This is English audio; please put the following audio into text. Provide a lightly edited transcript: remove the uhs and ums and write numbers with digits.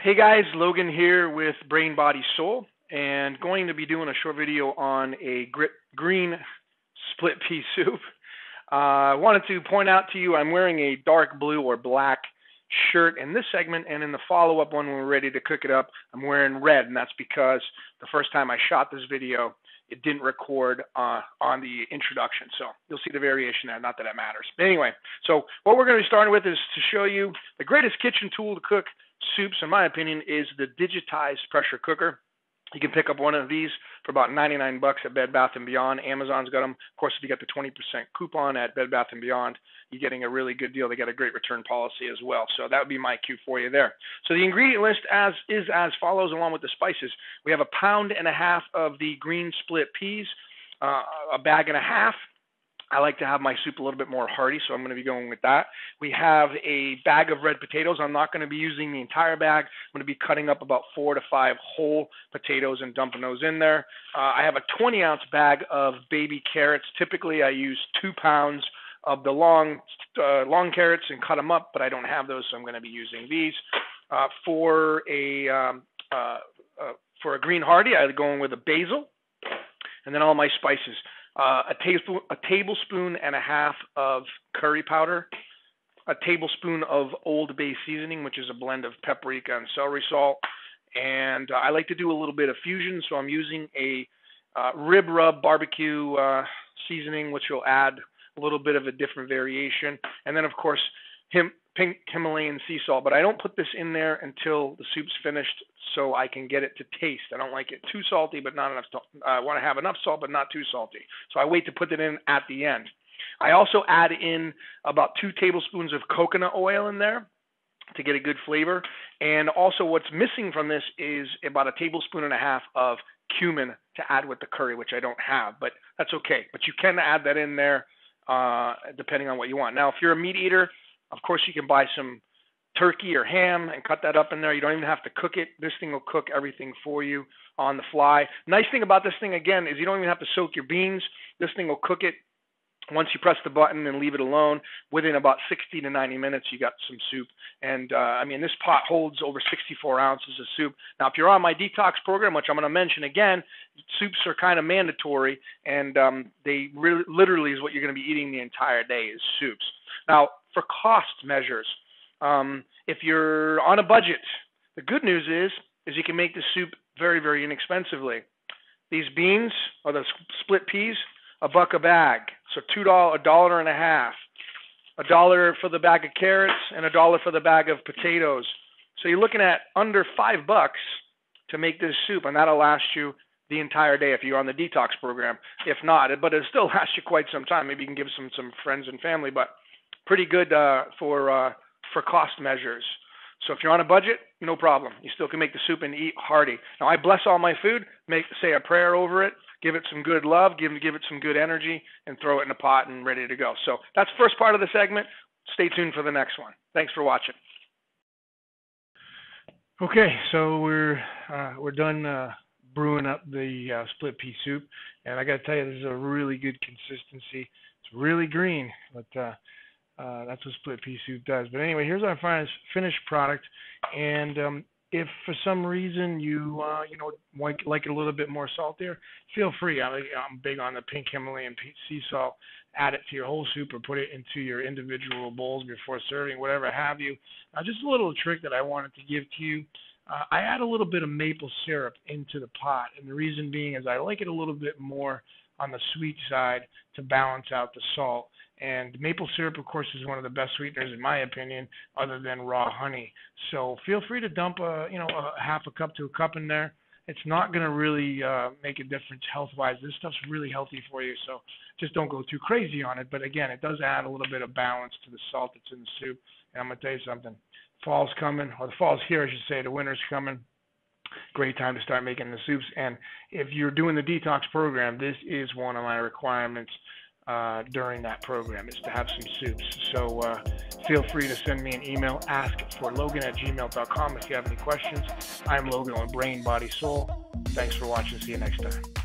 Hey guys, Logan here with Brain, Body, Soul, and going to be doing a short video on a green split pea soup. I wanted to point out to you I'm wearing a dark blue or black shirt in this segment, and in the follow-up one when we're ready to cook it up, I'm wearing red, and that's because the first time I shot this video, it didn't record on the introduction, so you'll see the variation there, not that it matters. But anyway, so what we're going to be starting with is to show you the greatest kitchen tool to cook soups, in my opinion, is the digitized pressure cooker. You can pick up one of these for about 99 bucks at Bed Bath & Beyond. Amazon's got them. Of course, if you get the 20% coupon at Bed Bath & Beyond, you're getting a really good deal. They got a great return policy as well. So that would be my cue for you there. So the ingredient list is as follows, along with the spices. We have 1.5 pounds of the green split peas, a bag and a half. I like to have my soup a little bit more hearty, so I'm going to be going with that. We have a bag of red potatoes. I'm not going to be using the entire bag. I'm going to be cutting up about 4 to 5 whole potatoes and dumping those in there. I have a 20-ounce bag of baby carrots. Typically, I use 2 pounds of the long carrots and cut them up, but I don't have those, so I'm going to be using these. For a green hearty, I'm going with a basil, and then all my spices. A tablespoon and a half of curry powder, a tablespoon of Old Bay seasoning, which is a blend of paprika and celery salt, and I like to do a little bit of fusion, so I'm using a rib rub barbecue seasoning, which will add a little bit of a different variation, and then of course pink Himalayan sea salt, but I don't put this in there until the soup's finished so I can get it to taste. I don't like it too salty, but not enough. I want to have enough salt, but not too salty. So I wait to put it in at the end. I also add in about 2 tablespoons of coconut oil in there to get a good flavor. And also what's missing from this is about 1.5 tablespoons of cumin to add with the curry, which I don't have, but that's okay. But you can add that in there depending on what you want. Now, if you're a meat eater, of course, you can buy some turkey or ham and cut that up in there. You don't even have to cook it. This thing will cook everything for you on the fly. Nice thing about this thing, again, is you don't even have to soak your beans. This thing will cook it. Once you press the button and leave it alone, within about 60 to 90 minutes, you got some soup. And, I mean, this pot holds over 64 ounces of soup. Now, if you're on my detox program, which I'm going to mention again, soups are kind of mandatory, and they really, literally is what you're going to be eating the entire day is soups. Now, for cost measures, if you're on a budget, the good news is you can make this soup very, very inexpensively. These beans, or the split peas, $1 a bag, so $1.50. $1 for the bag of carrots and $1 for the bag of potatoes. So you're looking at under $5 to make this soup, and that'll last you the entire day if you're on the detox program. If not, but it'll still last you quite some time. Maybe you can give some friends and family, but pretty good for cost measures. So if you're on a budget, no problem. You still can make the soup and eat hearty. Now, I bless all my food, say a prayer over it, give it some good love, give it some good energy, and throw it in a pot and ready to go. So that's the first part of the segment. Stay tuned for the next one. Thanks for watching. Okay, so we're done brewing up the split pea soup, and I got to tell you, this is a really good consistency. It's really green, but that's what split pea soup does. But anyway, here's our finished product, and if for some reason you like it a little bit more saltier, feel free. I'm big on the pink Himalayan sea salt. Add it to your whole soup or put it into your individual bowls before serving, whatever have you. Just a little trick that I wanted to give to you. I add a little bit of maple syrup into the pot, and the reason being is I like it a little bit more on the sweet side to balance out the salt. And maple syrup, of course, is one of the best sweeteners, in my opinion, other than raw honey. So feel free to dump a half a cup to a cup in there. It's not going to really make a difference health-wise. This stuff's really healthy for you, so just don't go too crazy on it. But again, it does add a little bit of balance to the salt that's in the soup. And I'm going to tell you something. Fall's coming, or the fall's here, I should say. The winter's coming. Great time to start making the soups. And if you're doing the detox program, this is one of my requirements during that program, is to have some soups. So feel free to send me an email. Ask for Logan@gmail.com if you have any questions. I'm Logan on Brain, Body, Soul. Thanks for watching. See you next time.